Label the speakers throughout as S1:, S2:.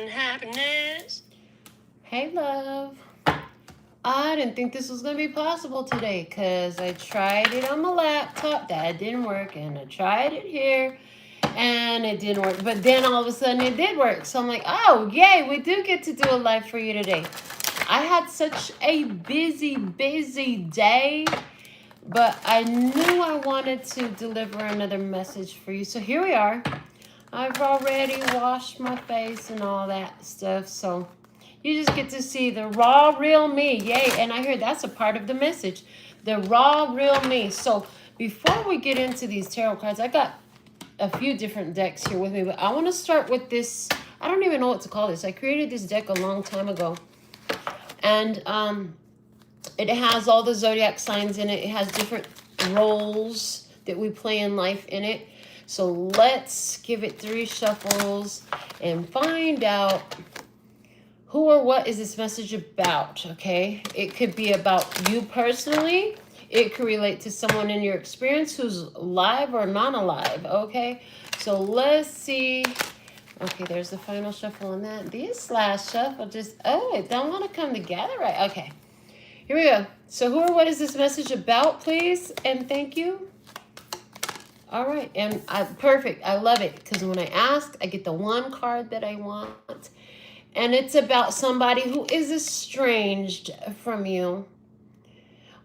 S1: happiness. Hey, love. I didn't think this was going to be possible today because I tried it on my laptop. That didn't work. And I tried it here and it didn't work. But then all of a sudden it did work. So I'm like, oh, yay, we do get to do a live for you today. I had such a busy day, but I knew I wanted to deliver another message for you. So here we are. I've already washed my face and all that stuff. So you just get to see the raw, real me. Yay. And I hear that's a part of the message. The raw, real me. So before we get into these tarot cards, I got a few different decks here with me. But I want to start with this. I don't even know what to call this. I created this deck a long time ago. And it has all the zodiac signs in it. It has different roles that we play in life in it. So let's give it 3 shuffles and find out who or what is this message about, okay? It could be about you personally. It could relate to someone in your experience who's alive or non-alive, okay? So let's see. Okay, there's the final shuffle on that. This last shuffle just, oh, it don't want to come together right. Okay, here we go. So who or what is this message about, please? And thank you. All right, and perfect. I love it because when I ask, I get the one card that I want. And it's about somebody who is estranged from you.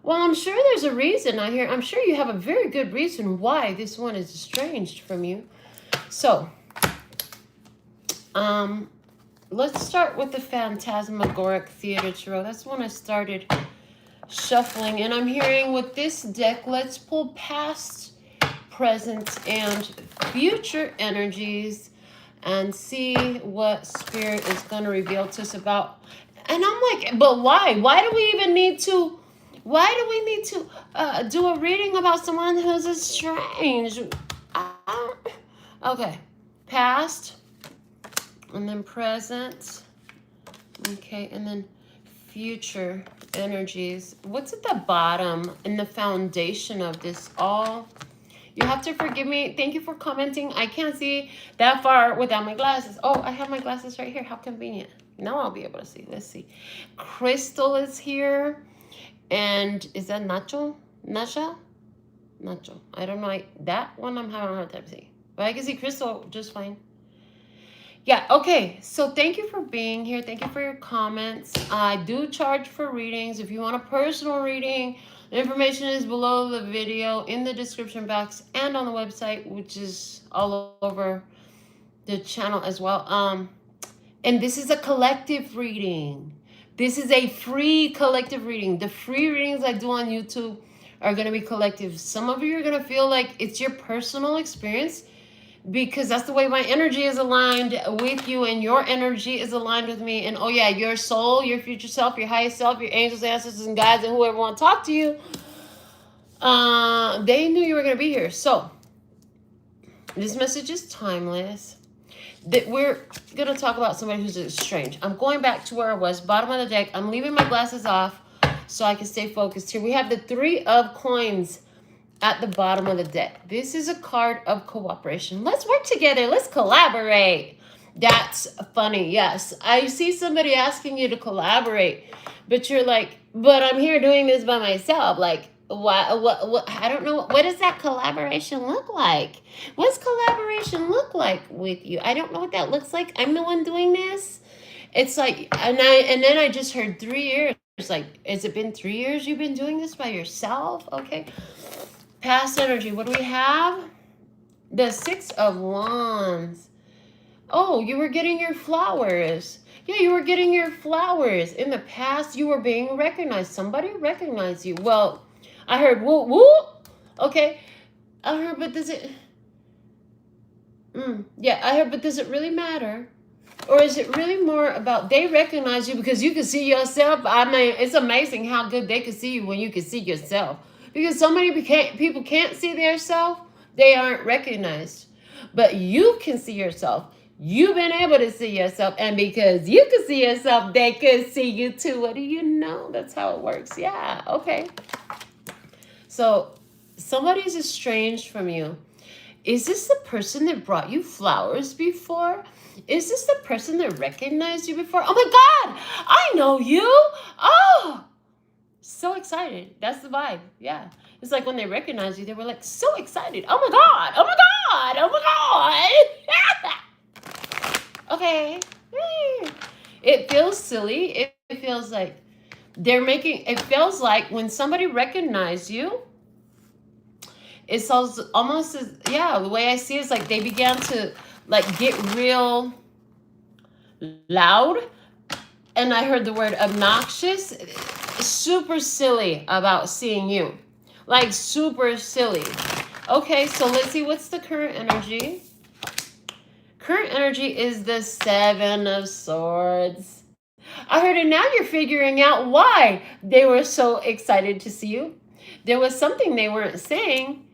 S1: Well, I'm sure there's a reason I hear. I'm sure you have a very good reason why this one is estranged from you. So, let's start with the Phantasmagoric Theater Tarot. That's when I started shuffling. And I'm hearing with this deck, let's pull past, present, and future energies and see what Spirit is going to reveal to us about. And I'm like, but why? Why do we even need to, do a reading about someone who's estranged? Okay. Past, and then present. Okay, and then future energies. What's at the bottom in the foundation of this all? You have to forgive me. Thank you for commenting. I can't see that far without my glasses. Oh, I have my glasses right here. How convenient. Now I'll be able to see. Let's see. Crystal is here. And is that Nacho? Nacho? I don't know. That one I'm having a hard time seeing. But I can see Crystal just fine. Yeah, okay. So thank you for being here. Thank you for your comments. I do charge for readings. If you want a personal reading, the information is below the video, in the description box, and on the website, which is all over the channel as well. And this is a collective reading. This is a free collective reading. The free readings I do on YouTube are going to be collective. Some of you are going to feel like it's your personal experience because that's the way my energy is aligned with you and your energy is aligned with me. And oh yeah, your soul, your future self, your highest self, your angels, ancestors, and guides, and whoever want to talk to you, they knew you were going to be here. So this message is timeless. That we're going to talk about somebody who's estranged. I'm going back to where I was, bottom of the deck. I'm leaving my glasses off so I can stay focused here. We have the 3 of coins at the bottom of the deck. This is a card of cooperation. Let's work together. Let's collaborate. That's funny. Yes. I see somebody asking you to collaborate, but you're like, but I'm here doing this by myself. Like, what, I don't know. What does that collaboration look like? What's collaboration look like with you? I don't know what that looks like. I'm the one doing this. It's like, and then I just heard 3 years. Like, has it been 3 years you've been doing this by yourself? Okay. Past energy. What do we have? The 6 of Wands. Oh, you were getting your flowers. Yeah, you were getting your flowers. In the past, you were being recognized. Somebody recognized you. Well, I heard woo woo. Okay. I heard, but does it... yeah, I heard, but does it really matter? Or is it really more about they recognize you because you can see yourself? I mean, it's amazing how good they can see you when you can see yourself. Because so many people can't see their self, they aren't recognized. But you can see yourself. You've been able to see yourself. And because you can see yourself, they can see you too. What do you know? That's how it works. Yeah, okay. So somebody's estranged from you. Is this the person that brought you flowers before? Is this the person that recognized you before? Oh my God, I know you. Oh, so excited. That's the vibe. Yeah. It's like when they recognize you, they were like so excited. Oh my God. Oh my God. Oh my God. Okay. It feels silly. It feels like it feels like when somebody recognizes you, it's almost as, yeah, the way I see it is like they began to like get real loud. And I heard the word obnoxious, super silly about seeing you. Like super silly. Okay, so let's see, what's the current energy? Current energy is the Seven of Swords. I heard it. Now you're figuring out why they were so excited to see you. There was something they weren't saying.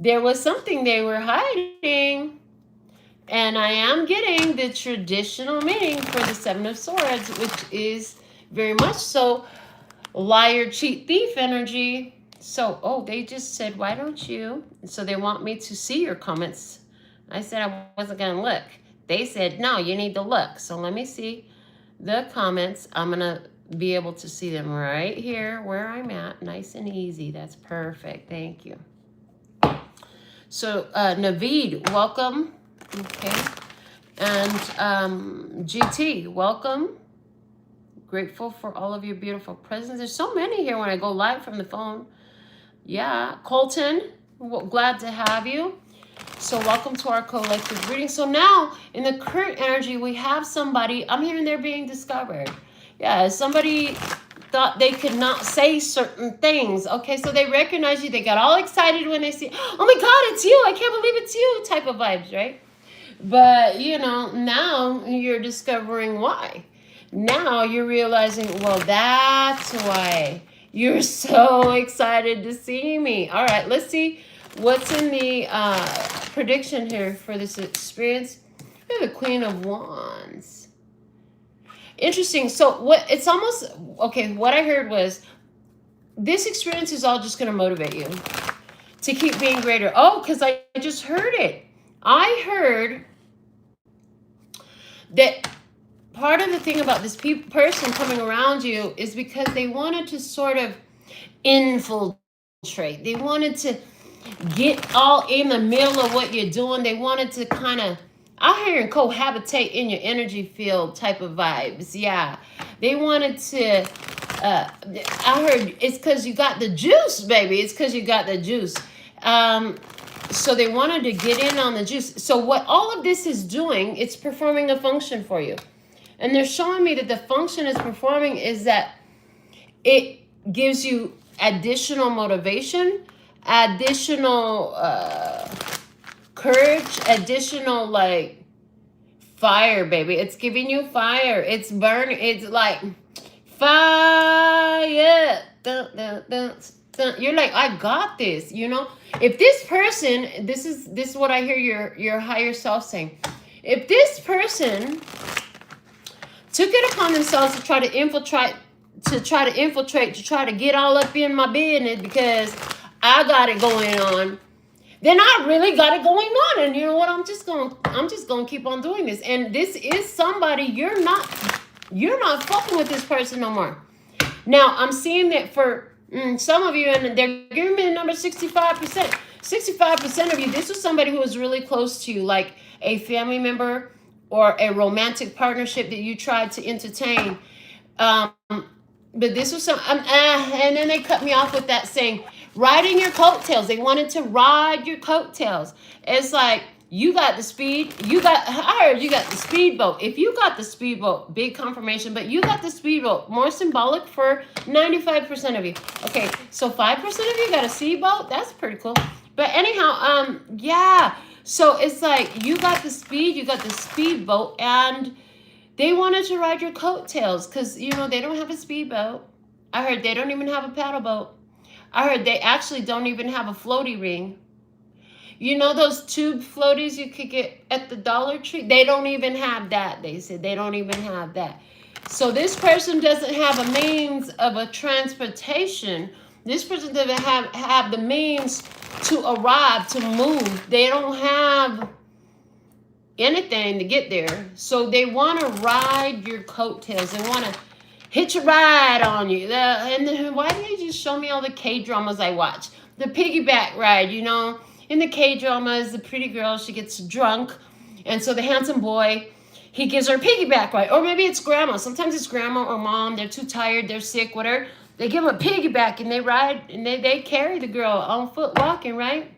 S1: There was something they were hiding. And I am getting the traditional meaning for the Seven of Swords, which is very much so liar, cheat, thief energy. So, oh, they just said, why don't you? So they want me to see your comments. I said I wasn't going to look. They said, no, you need to look. So let me see the comments. I'm going to be able to see them right here where I'm at. Nice and easy. That's perfect. Thank you. So, Naveed, welcome. Okay. And GT, welcome. Grateful for all of your beautiful presence. There's so many here when I go live from the phone. Yeah. Colton, glad to have you. So welcome to our collective reading. So now in the current energy, we have somebody, I'm hearing they're being discovered. Yeah, somebody thought they could not say certain things. Okay, so they recognize you. They got all excited when they see, oh my God, it's you. I can't believe it's you type of vibes, right? But, you know, now you're discovering why. Now you're realizing, well, that's why you're so excited to see me. All right, let's see what's in the prediction here for this experience. We have the Queen of Wands. Interesting. So what it's almost, okay, what I heard was this experience is all just going to motivate you to keep being greater. Oh, because I just heard it. I heard that part of the thing about this person coming around you is because they wanted to sort of infiltrate. They wanted to get all in the middle of what you're doing. They wanted to kind of, I hear, cohabitate in your energy field type of vibes. Yeah. They wanted to, I heard it's because you got the juice, baby. It's because you got the juice. So they wanted to get in on the juice. So what all of this is doing, it's performing a function for you. And they're showing me that the function it's performing is that it gives you additional motivation, additional courage, additional like fire, baby. It's giving you fire. It's burning. It's like fire. Dun, dun, dun, dun. You're like, I got this. You know, if this person, this is what I hear your higher self saying. If this person took it upon themselves to try to infiltrate, to try to get all up in my business because I got it going on, then I really got it going on. And you know what? I'm just gonna keep on doing this. And this is somebody you're not fucking with this person no more. Now I'm seeing that for some of you, and they're giving me the number 65%. 65% of you, this was somebody who was really close to you, like a family member or a romantic partnership that you tried to entertain. But this was some, and then they cut me off with that saying, riding your coattails. They wanted to ride your coattails. It's like, you got the speed. I heard you got the speedboat. If you got the speedboat, big confirmation, but you got the speedboat, more symbolic for 95% of you. Okay, so 5% of you got a speedboat. That's pretty cool. But anyhow, yeah. So it's like, you got the speed, you got the speedboat, and they wanted to ride your coattails because, you know, they don't have a speedboat. I heard they don't even have a paddle boat. I heard they actually don't even have a floaty ring. You know those tube floaties you could get at the Dollar Tree? They don't even have that. They said they don't even have that. So this person doesn't have a means of a transportation This person doesn't have the means to arrive, to move. They don't have anything to get there. So they want to ride your coattails. They want to hitch a ride on you. And then why do you just show me all the K-dramas I watch? The piggyback ride, you know. In the K-dramas, the pretty girl, she gets drunk. And so the handsome boy, he gives her a piggyback ride. Or maybe it's grandma. Sometimes it's grandma or mom. They're too tired. They're sick, whatever. They give them a piggyback and they ride. And they carry the girl on foot walking, right?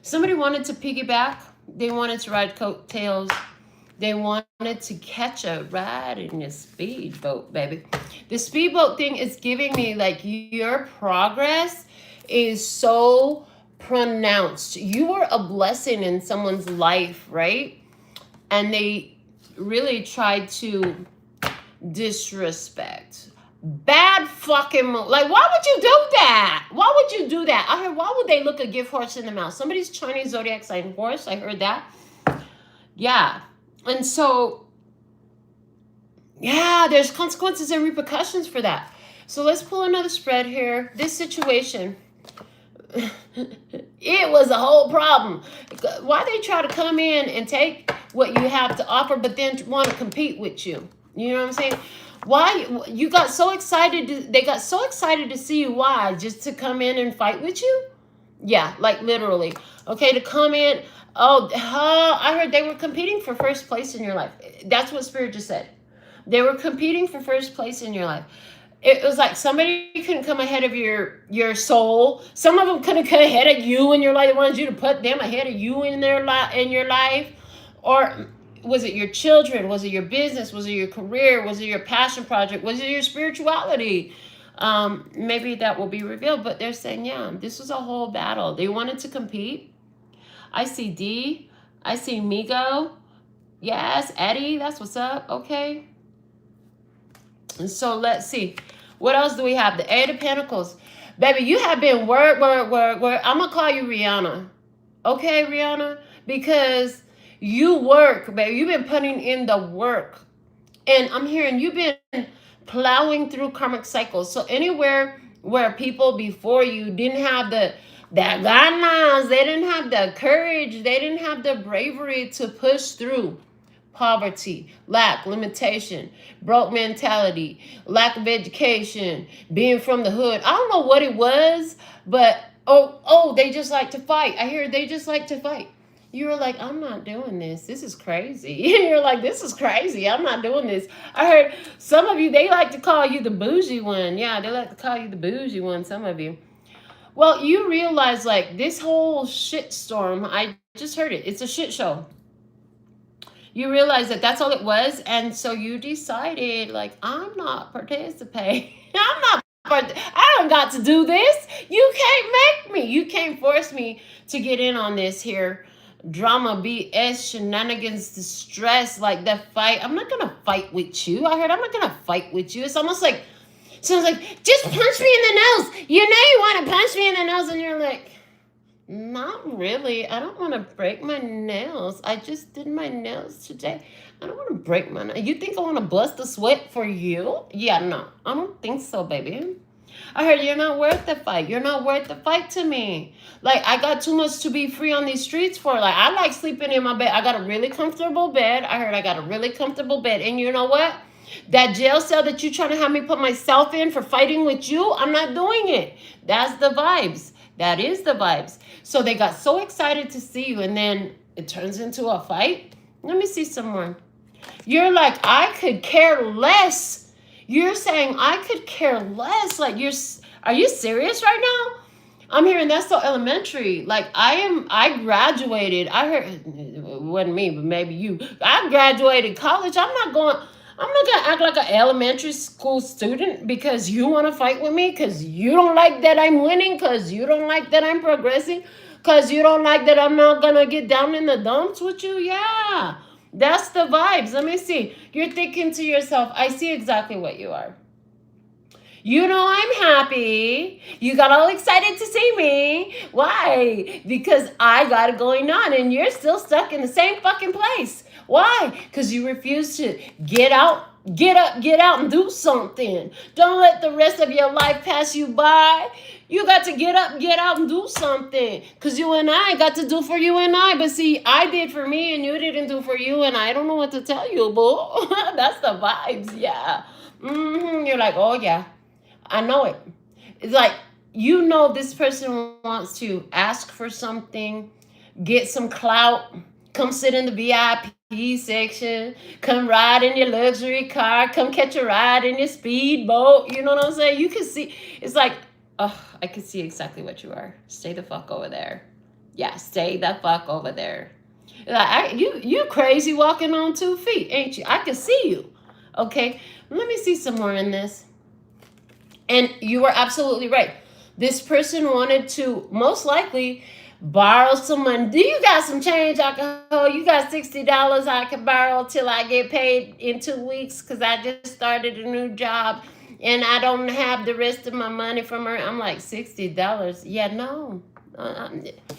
S1: Somebody wanted to piggyback. They wanted to ride coattails. They wanted to catch a ride in a speedboat, baby. The speedboat thing is giving me like your progress is so pronounced. You are a blessing in someone's life, right? And they really tried to disrespect. Bad fucking like, why would you do that? Why would you do that? I heard, why would they look a gift horse in the mouth? Somebody's Chinese zodiac sign horse. I heard that. Yeah. And so, yeah, there's consequences and repercussions for that. So let's pull another spread here. This situation, it was a whole problem. Why they try to come in and take what you have to offer, but then want to compete with you? You know what I'm saying? Why you got so excited? They got so excited to see you. Why? Just to come in and fight with you? Yeah, like literally. Okay, to come in. Oh, I heard they were competing for first place in your life. That's what Spirit just said. They were competing for first place in your life. It was like somebody couldn't come ahead of your soul. Some of them couldn't come ahead of you in your life. They wanted you to put them ahead of you in your life. Or was it your children? Was it your business? Was it your career? Was it your passion project? Was it your spirituality? Maybe that will be revealed. But they're saying, yeah, this was a whole battle. They wanted to compete. I see D. I see Migo. Yes, Eddie. That's what's up. Okay. And so let's see. What else do we have? The Eight of Pentacles. Baby, you have been work. I'm going to call you Rihanna. Okay, Rihanna? Because you work, baby. You've been putting in the work. And I'm hearing you've been plowing through karmic cycles. So anywhere where people before you didn't have the ganas, they didn't have the courage, they didn't have the bravery to push through poverty, lack, limitation, broke mentality, lack of education, being from the hood. I don't know what it was, but they just like to fight. I hear they just like to fight. You were like, I'm not doing this. This is crazy. You're like, this is crazy. I'm not doing this. I heard some of you, they like to call you the bougie one. Yeah, they like to call you the bougie one, some of you. Well, you realize like this whole shit storm, I just heard it. It's a shit show. You realize that that's all it was. And so you decided like, I'm not participating. I don't got to do this. You can't make me. You can't force me to get in on this here. Drama, BS, shenanigans, distress, like that fight. I'm not gonna fight with you. I heard I'm not gonna fight with you. It's almost like, sounds like, just punch me in the nose. You know you want to punch me in the nose, and you're like, not really. I don't want to break my nails. I just did my nails today. I don't want to break my nails. You think I want to bust a sweat for you? Yeah, no. I don't think so, baby. I heard you're not worth the fight. You're not worth the fight to me. Like, I got too much to be free on these streets for. Like, I like sleeping in my bed. I got a really comfortable bed. I heard I got a really comfortable bed. And you know what? That jail cell that you're trying to have me put myself in for fighting with you, I'm not doing it. That's the vibes. That is the vibes. So they got so excited to see you, and then it turns into a fight. Let me see some more. You're like, I could care less. You're saying I could care less. Like, are you serious right now? I'm hearing that's so elementary. Like, I graduated. I heard, it wasn't me, but maybe you. I graduated college. I'm not going to act like an elementary school student because you want to fight with me, because you don't like that I'm winning, because you don't like that I'm progressing, because you don't like that I'm not going to get down in the dumps with you. Yeah, that's the vibes. Let me see. You're thinking to yourself, I see exactly what you are. You know I'm happy. You got all excited to see me. Why? Because I got it going on and you're still stuck in the same fucking place. Why? Because you refuse to get out, get up, get out and do something. Don't let the rest of your life pass you by. You got to get up, get out and do something. Because you and I got to do for you and I. But see, I did for me and you didn't do for you. And I don't know what to tell you, boo. That's the vibes, yeah. You're like, oh, yeah, I know it. It's like, you know this person wants to ask for something, get some clout, come sit in the VIP section, come ride in your luxury car, come catch a ride in your speedboat. You know what I'm saying? You can see, it's like, oh, I can see exactly what you are. Stay the fuck over there. Yeah, stay the fuck over there. Like, you crazy walking on 2 feet, ain't you? I can see you. Okay, let me see some more in this. And you were absolutely right. This person wanted to most likely borrow some money. Do you got some change I can hold? You got $60 I can borrow till I get paid in 2 weeks because I just started a new job and I don't have the rest of my money from her. I'm like, $60? Yeah, no.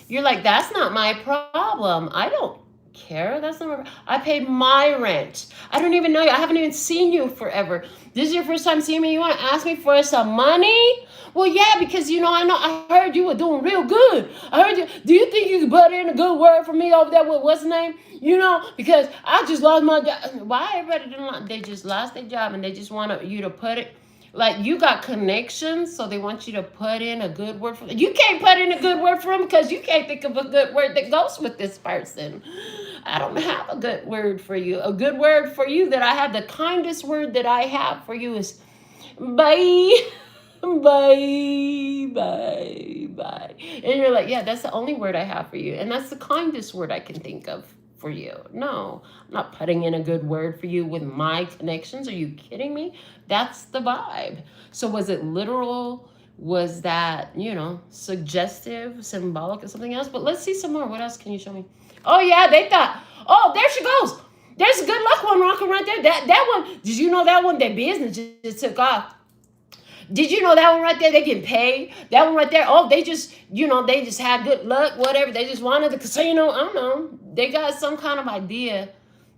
S1: You're like, that's not my problem. I don't care. That's not my, I paid my rent. I don't even know you. I haven't even seen you forever. This is your first time seeing me. You want to ask me for some money? Well, yeah, because, you know, I heard you were doing real good. I heard you. Do you think you could put in a good word for me over there with what's the name? You know, because I just lost my job. Why everybody didn't? They just lost their job and they just want you to put it. Like, you got connections, so they want you to put in a good word for them. You can't put in a good word for them because you can't think of a good word that goes with this person. I don't have a good word for you. A good word for you that I have, the kindest word that I have for you is bye. Bye, bye, bye. And you're like, yeah, that's the only word I have for you. And that's the kindest word I can think of for you. No, I'm not putting in a good word for you with my connections. Are you kidding me? That's the vibe. So was it literal? Was that, you know, suggestive, symbolic, or something else? But let's see some more. What else can you show me? Oh, yeah, they thought, oh, there she goes. There's a good luck one rocking right there. That one, did you know that one, their business just took off? Did you know that one right there? They getting paid. That one right there. Oh, they just, you know, they just had good luck, whatever. They just wanted the casino. I don't know. They got some kind of idea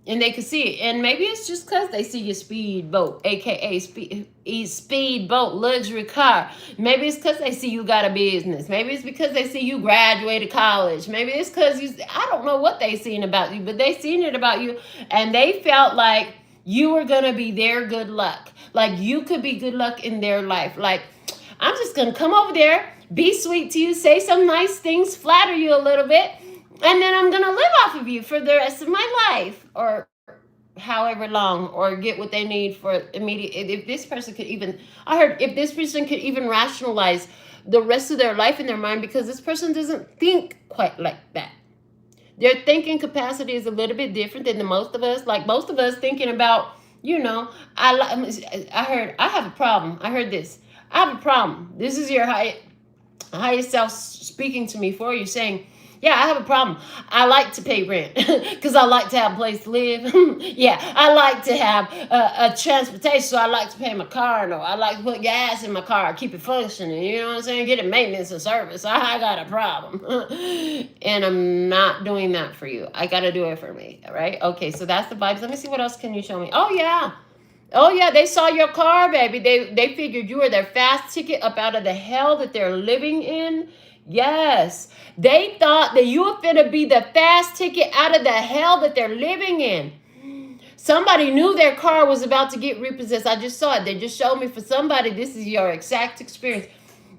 S1: and they could see it. And maybe it's just because they see your speedboat, a.k.a. speedboat luxury car. Maybe it's because they see you got a business. Maybe it's because they see you graduated college. Maybe it's because I don't know what they seen about you, but they seen it about you and they felt like you were going to be their good luck. Like you could be good luck in their life. Like, I'm just going to come over there, be sweet to you, say some nice things, flatter you a little bit, and then I'm going to live off of you for the rest of my life or however long, or get what they need for immediate. If this person could even, I heard if this person could even rationalize the rest of their life in their mind, because this person doesn't think quite like that. Their thinking capacity is a little bit different than the most of us. Like most of us thinking about, you know, I heard, I have a problem. I heard this. I have a problem. This is your highest self speaking to me for you, saying, yeah, I have a problem. I like to pay rent because I like to have a place to live. Yeah, I like to have a transportation, so I like to pay my car. No, I like to put gas in my car, keep it functioning. You know what I'm saying? Get it maintenance and service. I got a problem. And I'm not doing that for you. I got to do it for me, right? Okay, so that's the vibes. Let me see what else can you show me. Oh, yeah. Oh, yeah, they saw your car, baby. They figured you were their fast ticket up out of the hell that they're living in. Yes, they thought that you were finna be the fast ticket out of the hell that they're living in. Somebody knew their car was about to get repossessed. I just saw it. They just showed me for somebody. This is your exact experience.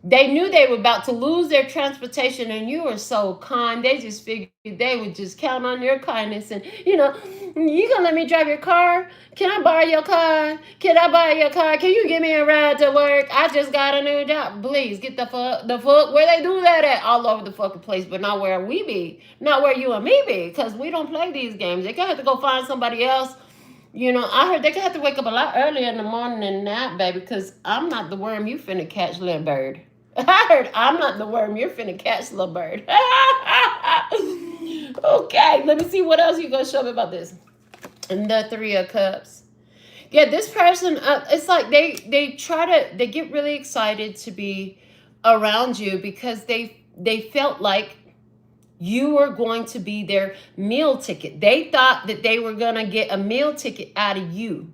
S1: They knew they were about to lose their transportation, and you were so kind. They just figured they would just count on your kindness. And, you know, you gonna let me drive your car? Can I borrow your car? Can I borrow your car? Can you give me a ride to work? I just got a new job. Please, get the fuck, where they do that at? All over the fucking place, but not where we be. Not where you and me be, because we don't play these games. They gonna have to go find somebody else. You know, I heard they gonna have to wake up a lot earlier in the morning than that, baby, because I'm not the worm you finna catch, little bird. I heard I'm not the worm you're finna catch, little bird. Okay, let me see what else you gonna show me about this. And the 3 of Cups. Yeah, this person, it's like they get really excited to be around you because they felt like You were going to be their meal ticket. They thought that they were going to get a meal ticket out of you.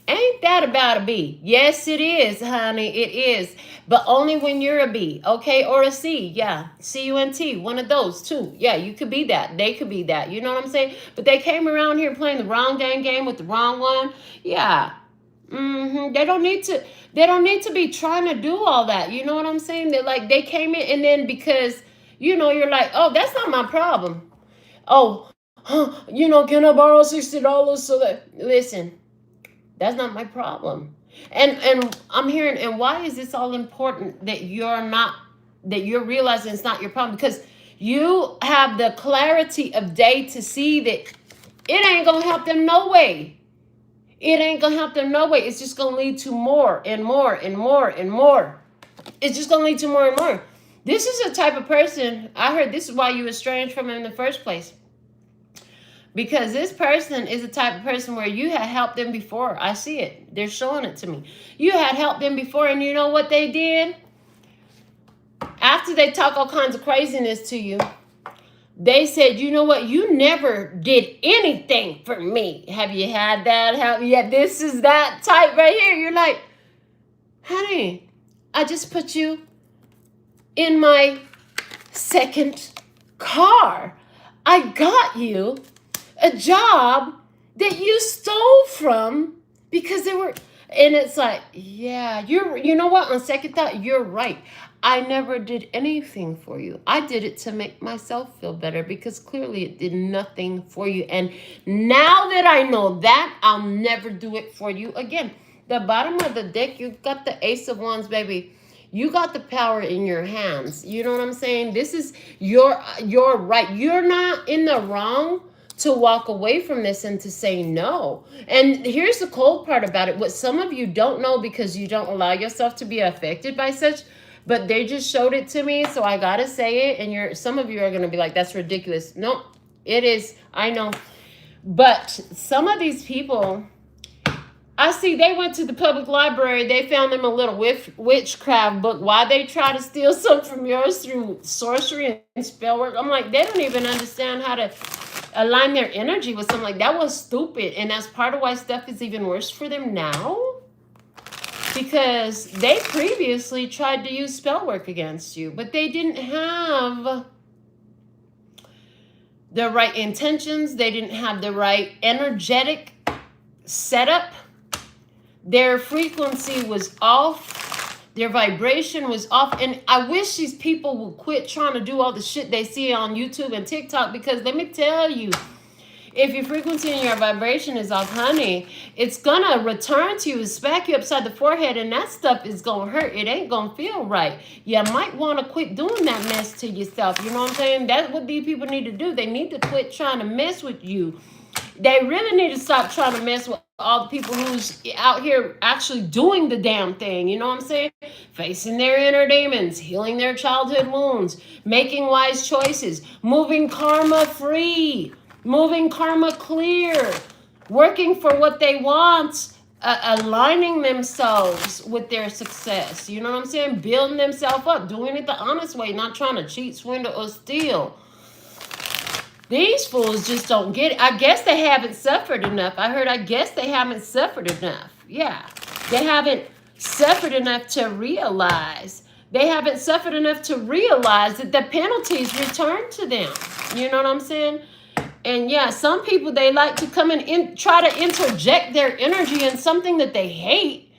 S1: Ain't that about a B? Yes, it is, honey. It is. But only when you're a B, okay? Or a C. Yeah. C-U-N-T. One of those, too. Yeah, you could be that. They could be that. You know what I'm saying? But they came around here playing the wrong game with the wrong one. Yeah. They don't need to be trying to do all that. You know what I'm saying? They're like, they came in, and then because, you're like, oh, that's not my problem. Oh, can I borrow $60 so that, listen, that's not my problem. And I'm hearing, and why is this all important that you're realizing it's not your problem? Because you have the clarity of day to see that it ain't gonna help them no way. It ain't gonna help them no way. It's just gonna lead to more and more and more and more. It's just gonna lead to more and more. This is a type of person, I heard this is why you estranged from him in the first place. Because this person is the type of person where you had helped them before. I see it. They're showing it to me. You had helped them before, and you know what they did? After they talk all kinds of craziness to you, they said, you know what? You never did anything for me. Have you had that? This is that type right here. You're like, honey, I just put you in my second car. I got you a job that you stole from because they were, and it's like, yeah, you know what? On second thought, you're right. I never did anything for you. I did it to make myself feel better because clearly it did nothing for you. And now that I know that, I'll never do it for you again. The bottom of the deck, you've got the Ace of Wands, baby. You got the power in your hands. You know what I'm saying? This is your right. You're not in the wrong to walk away from this and to say no. And here's the cold part about it. What some of you don't know because you don't allow yourself to be affected by such, but they just showed it to me, so I gotta say it. And some of you are gonna be like, that's ridiculous. No, it is. I know. But some of these people, I see they went to the public library. They found them a little witchcraft book. Why they try to steal something from yours through sorcery and spell work? I'm like, they don't even understand how to align their energy with something like that. Was stupid. And that's part of why stuff is even worse for them now. Because they previously tried to use spell work against you, but they didn't have the right intentions. They didn't have the right energetic setup. Their frequency was off. Their vibration was off. And I wish these people would quit trying to do all the shit they see on YouTube and TikTok, because let me tell you, if your frequency and your vibration is off, honey, it's gonna return to you, smack you upside the forehead, and that stuff is gonna hurt. It ain't gonna feel right. You might want to quit doing that mess to yourself. You know what I'm saying? That's what these people need to do. They need to quit trying to mess with you. They really need to stop trying to mess with all the people who's out here actually doing the damn thing. You know what I'm saying? Facing their inner demons, healing their childhood wounds, making wise choices, moving karma free, moving karma clear, working for what they want, aligning themselves with their success. You know what I'm saying? Building themselves up, doing it the honest way, not trying to cheat, swindle, or steal. These fools just don't get it. I guess they haven't suffered enough. I guess they haven't suffered enough. Yeah. They haven't suffered enough to realize. They haven't suffered enough to realize that the penalties return to them. You know what I'm saying? And yeah, some people, they like to come and try to interject their energy in something that they hate.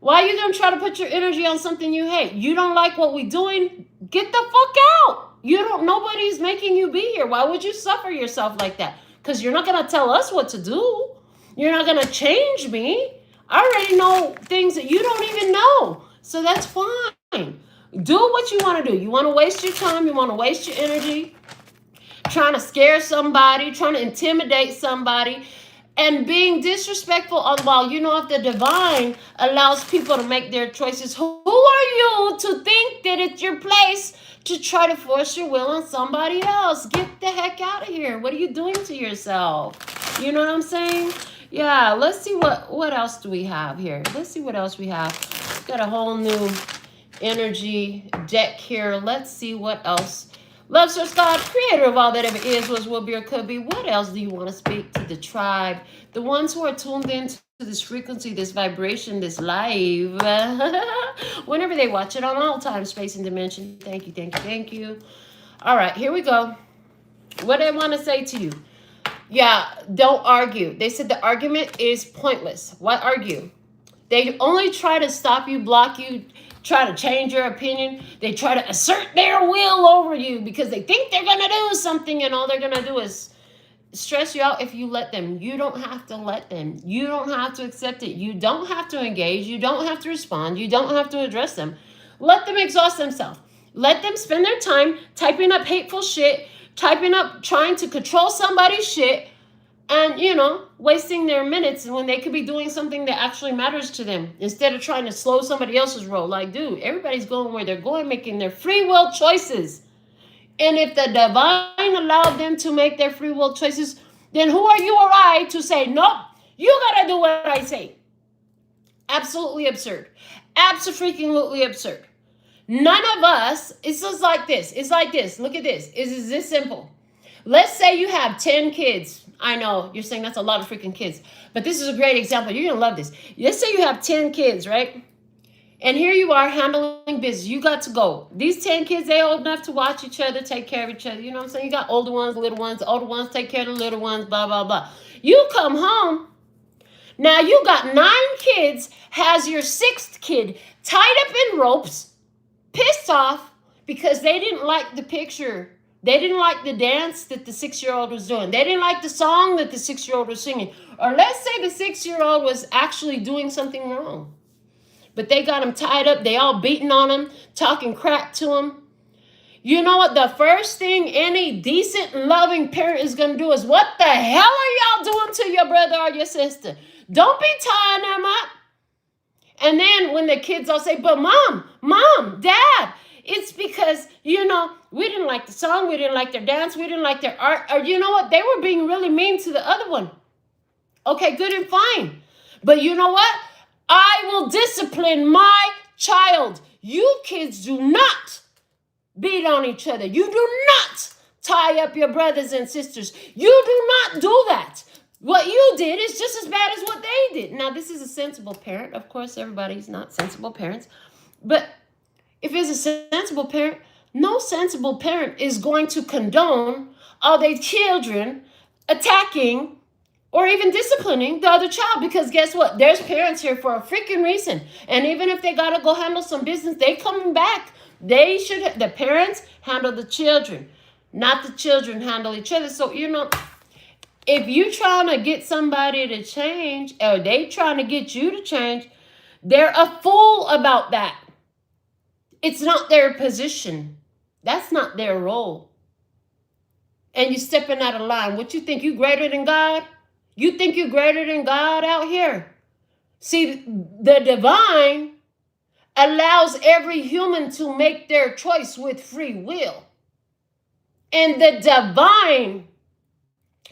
S1: Why are you going to try to put your energy on something you hate? You don't like what we're doing? Get the fuck out. Nobody's making you be here. Why would you suffer yourself like that? Because you're not going to tell us what to do. You're not going to change me. I already know things that you don't even know. So that's fine. Do what you want to do. You want to waste your time. You want to waste your energy trying to scare somebody, trying to intimidate somebody, and being disrespectful while if the divine allows people to make their choices. Who are you to think that it's your place to try to force your will on somebody else? Get the heck out of here. What are you doing to yourself? You know what I'm saying? Yeah, let's see what else do we have here. Let's see what else we have. We've got a whole new energy deck here. Let's see what else Love, source, God, creator of all that ever is, was, will be, or could be. What else do you want to speak to the tribe? The ones who are tuned into this frequency, this vibration, this live. Whenever they watch it on all time, space, and dimension. Thank you, thank you, thank you. All right, here we go. What I want to say to you. Yeah, don't argue. They said the argument is pointless. Why argue? They only try to stop you, block you, try to change your opinion. They try to assert their will over you because they think they're going to do something, and all they're going to do is stress you out if you let them. You don't have to let them. You don't have to accept it. You don't have to engage. You don't have to respond. You don't have to address them. Let them exhaust themselves. Let them spend their time typing up hateful shit, typing up, trying to control somebody's shit, and, you know, wasting their minutes when they could be doing something that actually matters to them instead of trying to slow somebody else's roll. Like, dude, everybody's going where they're going, making their free will choices. And if the divine allowed them to make their free will choices, then who are you or I to say, nope, you got to do what I say? Absolutely absurd. Absolutely absurd. None of us, it's just like this. It's like this. Look at this. It's this simple. Let's say you have 10 kids. I know you're saying that's a lot of freaking kids, but this is a great example. You're going to love this. Let's say you have 10 kids, right? And here you are handling business. You got to go. These 10 kids, they're old enough to watch each other, take care of each other. You know what I'm saying? You got older ones, little ones. The older ones take care of the little ones, blah, blah, blah. You come home. Now you got 9 kids, has your 6th kid tied up in ropes, pissed off because they didn't like the picture. They didn't like the dance that the 6-year-old was doing. They didn't like the song that the 6-year-old was singing. Or let's say the 6-year-old was actually doing something wrong. But they got him tied up. They all beating on him, talking crap to him. You know what? The first thing any decent, loving parent is going to do is, what the hell are y'all doing to your brother or your sister? Don't be tying them up. And then when the kids all say, but mom, dad, it's because, you know, we didn't like the song. We didn't like their dance. We didn't like their art. Or you know what? They were being really mean to the other one. Okay, good and fine. But you know what? I will discipline my child. You kids do not beat on each other. You do not tie up your brothers and sisters. You do not do that. What you did is just as bad as what they did. Now, this is a sensible parent. Of course, everybody's not sensible parents. But if it's a sensible parent, no sensible parent is going to condone all their children attacking or even disciplining the other child, because guess what? There's parents here for a freaking reason. And even if they got to go handle some business, they coming back. The parents handle the children, not the children handle each other. So, you know, if you trying to get somebody to change, or they trying to get you to change, they're a fool about that. It's not their position. That's not their role. And you stepping out of line. What you think, you greater than God? You think you're greater than God out here? See, the divine allows every human to make their choice with free will. And the divine,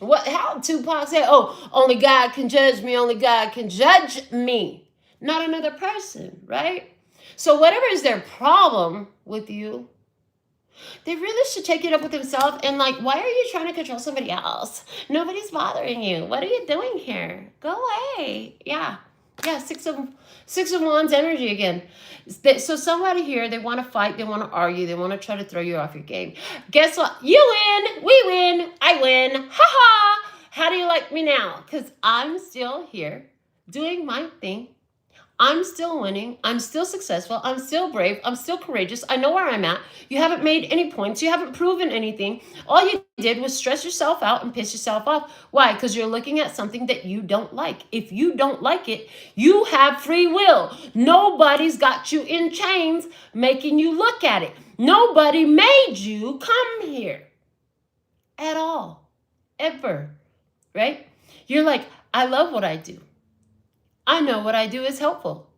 S1: how Tupac said, oh, only God can judge me, only God can judge me, not another person, right? So whatever is their problem with you, they really should take it up with themselves and like, why are you trying to control somebody else? Nobody's bothering you. What are you doing here? Go away. Yeah, six of wands energy again. So somebody here, they want to fight, they want to argue, they want to try to throw you off your game. Guess what? You win, we win, I win. Ha ha. How do you like me now? Because I'm still here doing my thing. I'm still winning. I'm still successful. I'm still brave. I'm still courageous. I know where I'm at. You haven't made any points. You haven't proven anything. All you did was stress yourself out and piss yourself off. Why? Because you're looking at something that you don't like. If you don't like it, you have free will. Nobody's got you in chains making you look at it. Nobody made you come here at all, ever, right? You're like, I love what I do. I know what I do is helpful.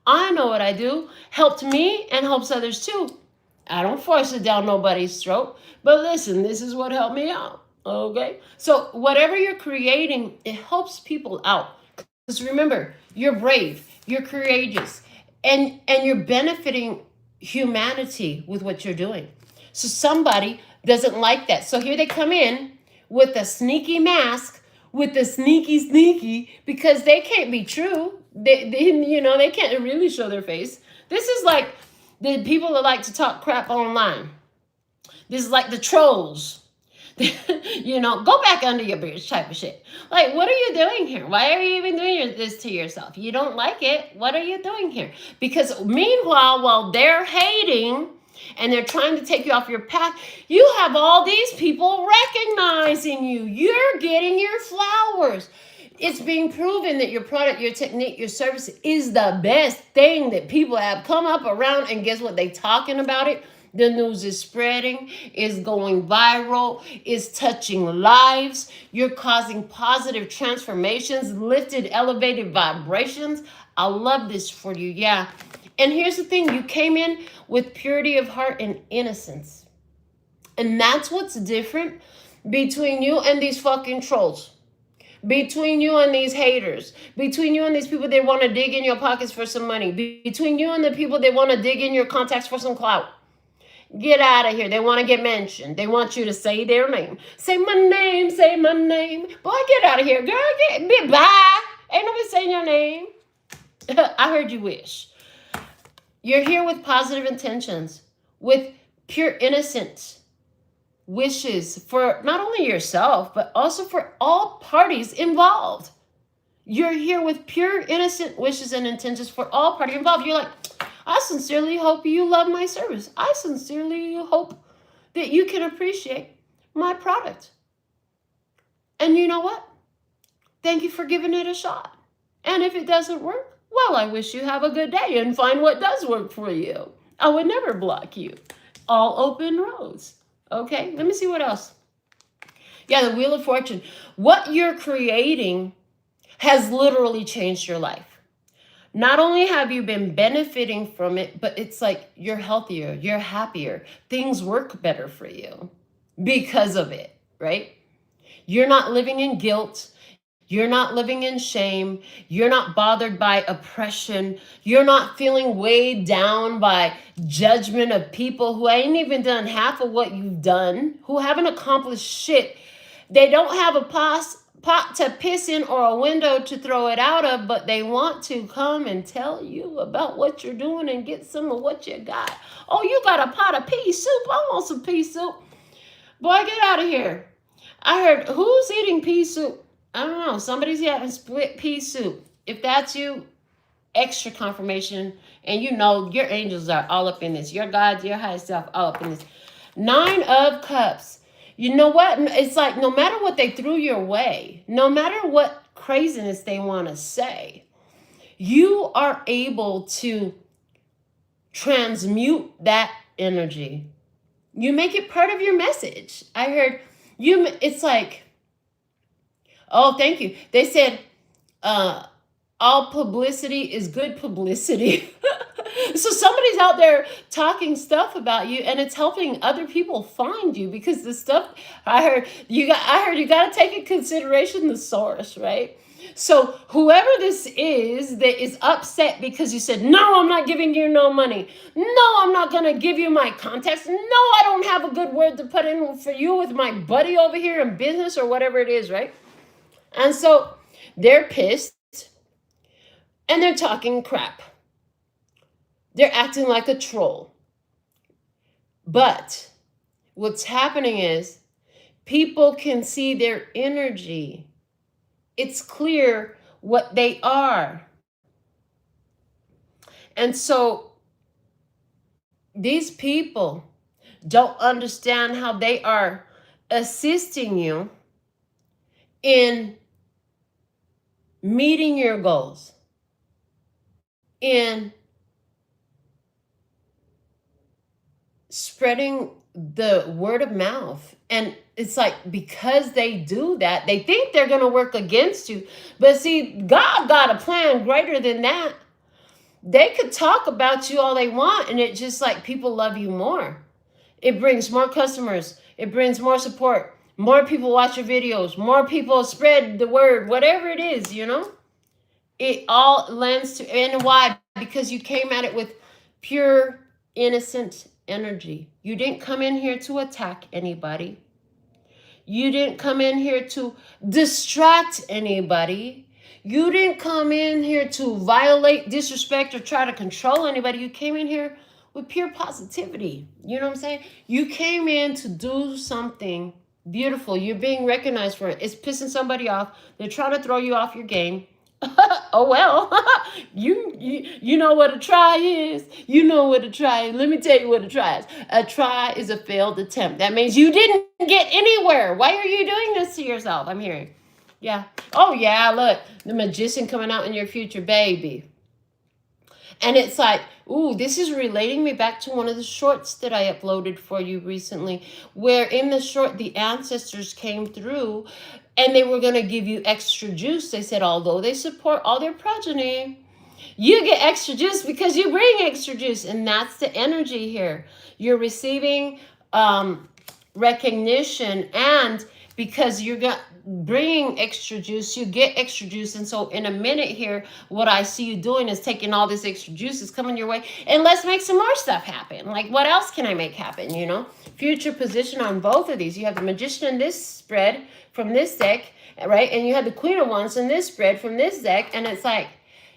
S1: I know what I do helped me and helps others too. I don't force it down nobody's throat. But listen, this is what helped me out. Okay? So whatever you're creating, it helps people out. Because remember, you're brave, you're courageous, and you're benefiting humanity with what you're doing. So somebody doesn't like that. So here they come in with a sneaky mask, with the sneaky, because they can't be true. They can't really show their face. This is like the people that like to talk crap online. This is like the trolls. Go back under your bridge type of shit. Like, what are you doing here? Why are you even doing this to yourself? You don't like it. What are you doing here? Because meanwhile, while they're hating and they're trying to take you off your path, you have all these people recognizing you. You're getting your flowers. It's being proven that your product, your technique, your service is the best thing that people have come up around. And guess what? They talking about it. The news is spreading, is going viral, is touching lives. You're causing positive transformations, lifted, elevated vibrations. I love this for you, yeah. And here's the thing. You came in with purity of heart and innocence. And that's what's different between you and these fucking trolls. Between you and these haters, between you and these people that want to dig in your pockets for some money, between you and the people that want to dig in your contacts for some clout. Get out of here. They want to get mentioned. They want you to say their name. Say my name, say my name. Boy, get out of here, girl. Bye. Ain't nobody saying your name. I heard you wish. You're here with positive intentions, with pure innocence, wishes for not only yourself, but also for all parties involved. You're here with pure innocent wishes and intentions for all parties involved. You're like, I sincerely hope you love my service. I sincerely hope that you can appreciate my product. And you know what? Thank you for giving it a shot. And if it doesn't work, well, I wish you have a good day and find what does work for you. I would never block you. All open roads. Okay, let me see what else. Yeah, the Wheel of Fortune. What you're creating has literally changed your life. Not only have you been benefiting from it, but it's like you're healthier, you're happier. Things work better for you because of it, right? You're not living in guilt. You're not living in shame. You're not bothered by oppression. You're not feeling weighed down by judgment of people who ain't even done half of what you've done, who haven't accomplished shit. They don't have a pot to piss in or a window to throw it out of, but they want to come and tell you about what you're doing and get some of what you got. Oh, you got a pot of pea soup? I want some pea soup. Boy, get out of here. I heard, who's eating pea soup? I don't know. Somebody's having split pea soup. If that's you, extra confirmation. And you know your angels are all up in this. Your God, your highest self, all up in this. 9 of Cups. You know what? It's like no matter what they threw your way, no matter what craziness they want to say, you are able to transmute that energy. You make it part of your message. I heard you, it's like, oh, thank you. They said, all publicity is good publicity. So somebody's out there talking stuff about you, and it's helping other people find you because the stuff I heard you got to take in consideration the source, right? So whoever this is that is upset because you said, no, I'm not giving you no money. No, I'm not going to give you my contacts. No, I don't have a good word to put in for you with my buddy over here in business or whatever it is, right? And so they're pissed and they're talking crap. They're acting like a troll. But what's happening is people can see their energy. It's clear what they are. And so these people don't understand how they are assisting you in meeting your goals, in spreading the word of mouth. And it's like, because they do that, they think they're going to work against you. But see, God got a plan greater than that. They could talk about you all they want, and it just like people love you more. It brings more customers. It brings more support. More people watch your videos. More people spread the word, whatever it is, you know. It all lends to, and why? Because you came at it with pure, innocent energy. You didn't come in here to attack anybody. You didn't come in here to distract anybody. You didn't come in here to violate, disrespect, or try to control anybody. You came in here with pure positivity. You know what I'm saying? You came in to do something beautiful. You're being recognized for it. It's pissing somebody off. They're trying to throw you off your game. Oh well. you know what a try is. You know what a try is. Let me tell you what a try is. A try is a failed attempt. That means you didn't get anywhere. Why are you doing this to yourself? I'm hearing. Yeah. Oh yeah, look. The magician coming out in your future, baby. And it's like, ooh, this is relating me back to one of the shorts that I uploaded for you recently, where in the short, the ancestors came through and they were going to give you extra juice. They said, although they support all their progeny, you get extra juice because you bring extra juice. And that's the energy here. You're receiving recognition, and because you're bringing extra juice, you get extra juice. And so in a minute here, what I see you doing is taking all this extra juice is coming your way, and let's make some more stuff happen. Like, what else can I make happen? You know, future position on both of these. You have the magician in this spread from this deck, right? And you have the Queen of Wands in this spread from this deck. And it's like,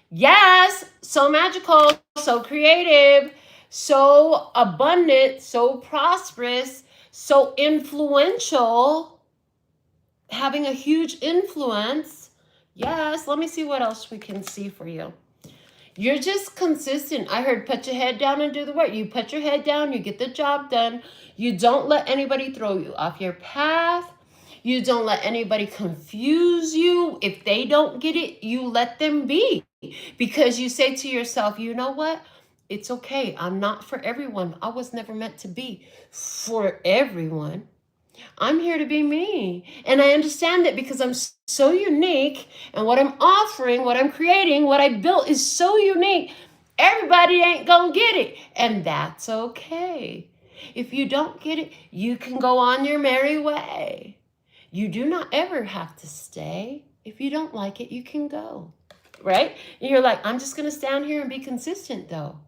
S1: yes, so magical, so creative, so abundant, so prosperous, so influential, having a huge influence. Yes, let me see what else we can see for you. You're just consistent. I heard put your head down and do the work. You put your head down, you get the job done. You don't let anybody throw you off your path. You don't let anybody confuse you. If they don't get it, you let them be. Because you say to yourself, you know what? It's okay. I'm not for everyone. I was never meant to be for everyone. I'm here to be me. And I understand that because I'm so unique, and what I'm offering, what I'm creating, what I built is so unique. Everybody ain't gonna get it. And that's okay. If you don't get it, you can go on your merry way. You do not ever have to stay. If you don't like it, you can go. Right? And you're like, I'm just gonna stand here and be consistent though.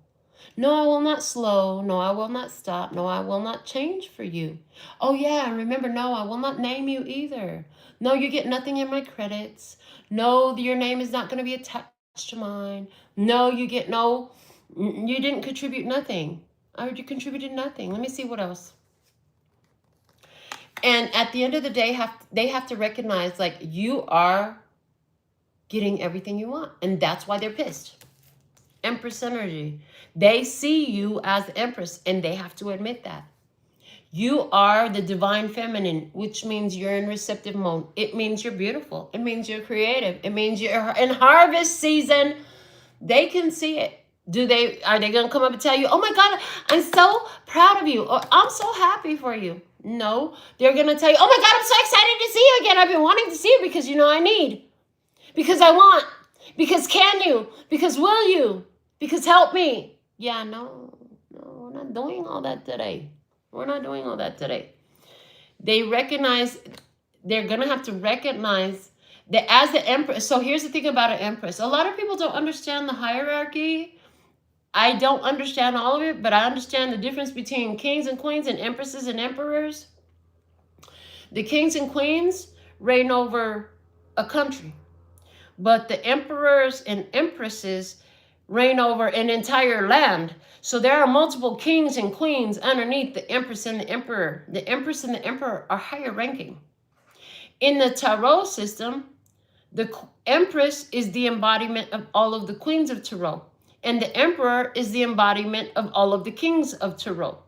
S1: No, I will not slow. No, I will not stop. No, I will not change for you. Oh, yeah, and remember, no, I will not name you either. No, you get nothing in my credits. No, your name is not going to be attached to mine. No, you didn't contribute nothing. I heard you contributed nothing. Let me see what else. And at the end of the day, they have to recognize, like, you are getting everything you want. And that's why they're pissed. Empress energy. They see you as the Empress, and they have to admit that. You are the divine feminine, which means you're in receptive mode. It means you're beautiful. It means you're creative. It means you're in harvest season. They can see it. Are they going to come up and tell you, oh my God, I'm so proud of you, or I'm so happy for you? No, they're going to tell you, oh my God, I'm so excited to see you again. I've been wanting to see you because I need, because I want, because can you, because will you, because help me. Yeah, no, we're not doing all that today. We're not doing all that today. They're going to have to recognize that as the Empress. So here's the thing about an Empress. A lot of people don't understand the hierarchy. I don't understand all of it, but I understand the difference between kings and queens and empresses and emperors. The kings and queens reign over a country, but the emperors and empresses reign over an entire land. So there are multiple kings and queens underneath the Empress and the Emperor. The Empress and the Emperor are higher ranking. In the Tarot system, the Empress is the embodiment of all of the queens of Tarot, and the Emperor is the embodiment of all of the kings of Tarot.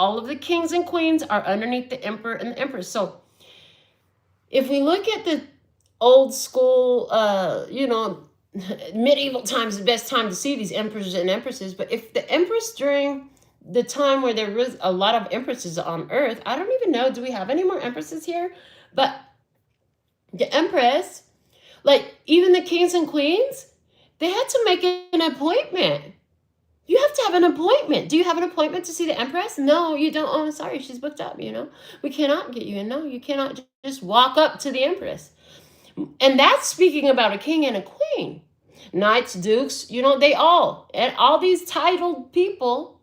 S1: All of the kings and queens are underneath the Emperor and the Empress. So if we look at the old school, medieval times, the best time to see these emperors and empresses. But if the Empress during the time where there was a lot of empresses on Earth, I don't even know, do we have any more empresses here? But the Empress, like even the kings and queens, they had to make an appointment. You have to have an appointment. Do you have an appointment to see the Empress? No, you don't. Oh, I'm sorry, she's booked up, We cannot get you in. No, you cannot just walk up to the Empress. And that's speaking about a king and a queen. Knights, dukes, and all these titled people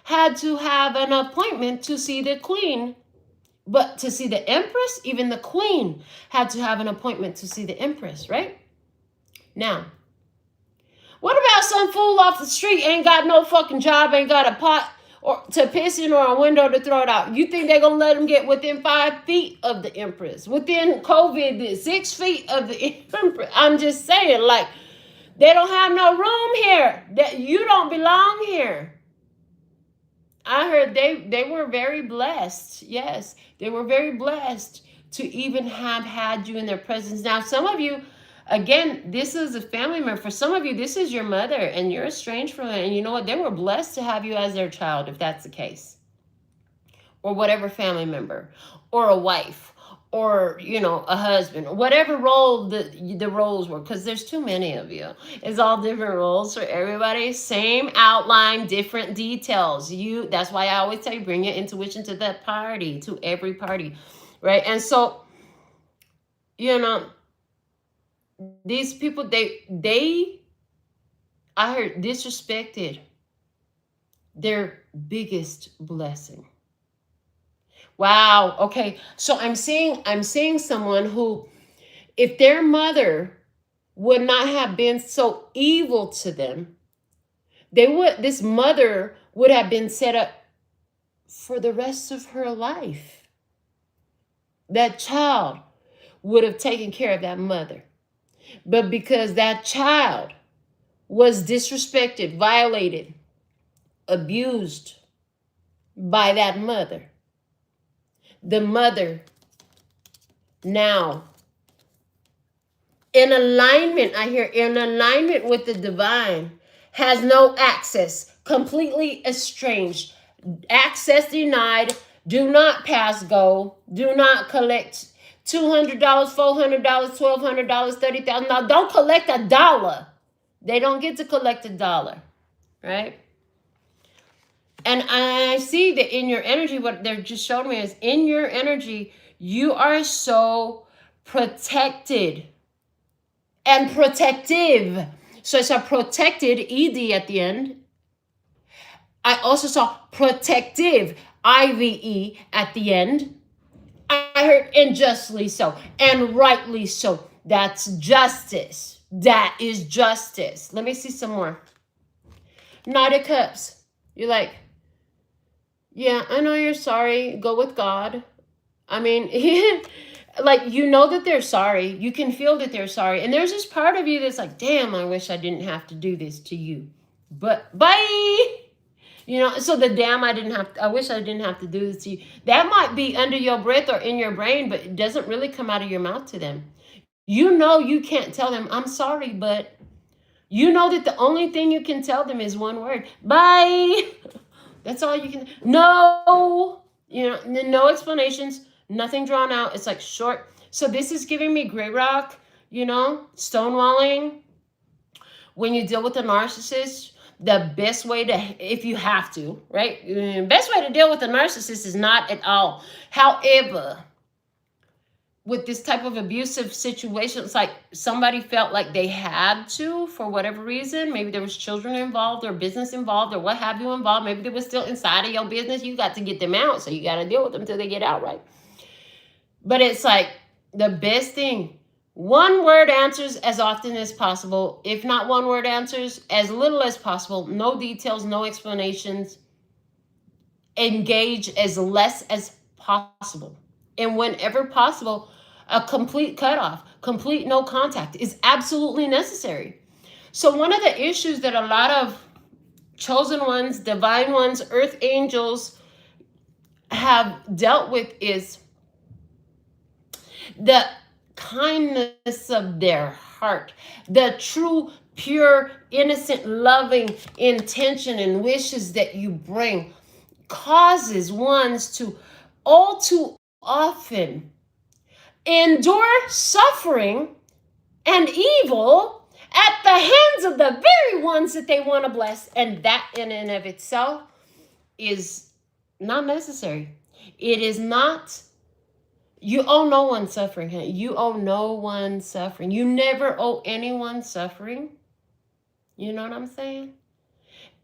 S1: had to have an appointment to see the queen. But to see the empress, even the queen had to have an appointment to see the empress, right? Now, what about some fool off the street ain't got no fucking job, ain't got a pot or to piss in or a window to throw it out? You think they're going to let him get within 5 feet of the empress? Within COVID, 6 feet of the empress? I'm just saying, like, they don't have no room here. That you don't belong here. I heard they were very blessed. Yes, they were very blessed to even have had you in their presence. Now, some of you, again, this is a family member. For some of you, this is your mother, and you're estranged from her. And you know what? They were blessed to have you as their child, if that's the case. Or whatever family member, or a wife, or, you know, a husband, or whatever role the roles were, because there's too many of you. It's all different roles for everybody. Same outline, different details. That's why I always tell you, bring your intuition to that party, to every party, right? And so, you know, these people, they I heard, disrespected their biggest blessing. Wow. Okay. So I'm seeing someone who, if their mother would not have been so evil to them, this mother would have been set up for the rest of her life. That child would have taken care of that mother. But because that child was disrespected, violated, abused by that mother, the mother now, in alignment, I hear, in alignment with the divine, has no access, completely estranged, access denied, do not pass go, do not collect $200, $400, $1,200, $30,000. Now, don't collect a dollar. They don't get to collect a dollar, right? And I see that in your energy, what they're just showing me is in your energy, you are so protected and protective. So it's a protected, ED at the end. I also saw protective, IVE at the end. I heard unjustly so and rightly so. That's justice. That is justice. Let me see some more. Knight of Cups. You're like, yeah, I know you're sorry. Go with God. I mean, like, you know that they're sorry. You can feel that they're sorry. And there's this part of you that's like, damn, I wish I didn't have to do this to you. But bye. You know, so the damn, I wish I didn't have to do this to you. That might be under your breath or in your brain, but it doesn't really come out of your mouth to them. You know you can't tell them, I'm sorry, but you know that the only thing you can tell them is one word. Bye. That's all you can. No. You know, no explanations. Nothing drawn out. It's like short. So this is giving me gray rock, you know, stonewalling. When you deal with a narcissist, the best way to, if you have to, right? The best way to deal with a narcissist is not at all. However, with this type of abusive situation, it's like somebody felt like they had to, for whatever reason. Maybe there was children involved or business involved or what have you involved. Maybe they were still inside of your business. You got to get them out. So you got to deal with them until they get out, right? But it's like the best thing, one word answers as often as possible. If not one word answers, as little as possible. No details, no explanations. Engage as less as possible. And whenever possible, a complete cutoff, complete no contact is absolutely necessary. So one of the issues that a lot of chosen ones, divine ones, earth angels have dealt with is the kindness of their heart, the true, pure, innocent, loving intention and wishes that you bring causes ones to all too often endure suffering and evil at the hands of the very ones that they want to bless. And that in and of itself is not necessary. It is not. You owe no one suffering. You owe no one suffering. You never owe anyone suffering. You know what I'm saying?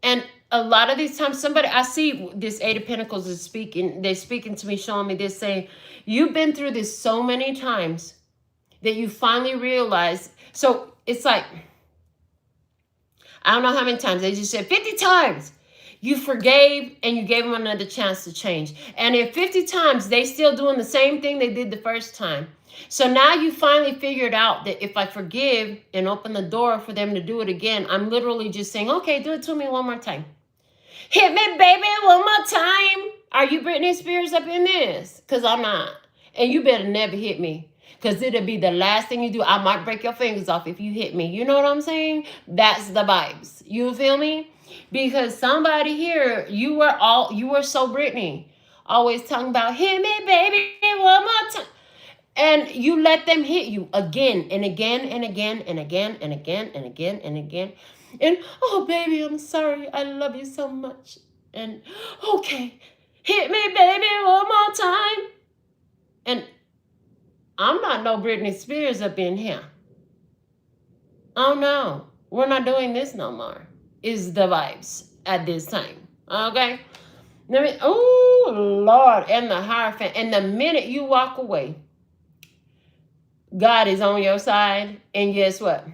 S1: And a lot of these times, somebody, I see this Eight of Pentacles is speaking. They're speaking to me, showing me this, saying, you've been through this so many times that you finally realize. So it's like, I don't know how many times. They just said 50 times. You forgave and you gave them another chance to change. And if 50 times they still doing the same thing they did the first time. So now you finally figured out that if I forgive and open the door for them to do it again, I'm literally just saying, okay, do it to me one more time. Hit me, baby, one more time. Are you Britney Spears up in this? Because I'm not. And you better never hit me. Because it'll be the last thing you do. I might break your fingers off if you hit me. You know what I'm saying? That's the vibes. You feel me? Because somebody here, you were so Britney. Always talking about, hit me, baby, one more time. And you let them hit you again and again and again and again and again and again and again. And, oh, baby, I'm sorry. I love you so much. And, okay, hit me, baby, one more time. And I'm not no Britney Spears up in here. Oh, no. We're not doing this no more. Is the vibes at this time. Okay? Oh, Lord. And the Hierophant. And the minute you walk away, God is on your side. And guess what?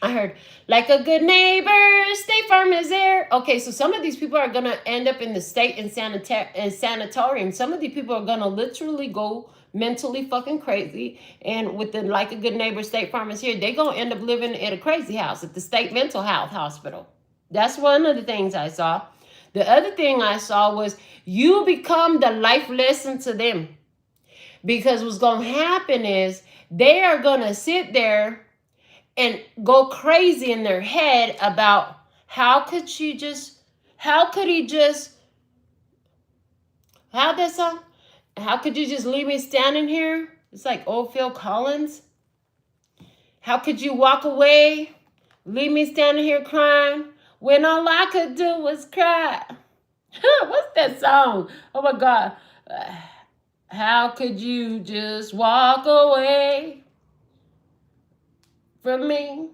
S1: I heard, like a good neighbor, State Farm is there. Okay, so some of these people are going to end up in the state and sanatorium. Some of these people are going to literally go mentally fucking crazy. And with the like a good neighbor, State Farm is here, they're going to end up living at a crazy house at the state mental health hospital. That's one of the things I saw. The other thing I saw was you become the life lesson to them. Because what's going to happen is they are going to sit there and go crazy in their head about how'd that song? How could you just leave me standing here? It's like old Phil Collins. How could you walk away, leave me standing here crying when all I could do was cry? What's that song? Oh my God. How could you just walk away from me?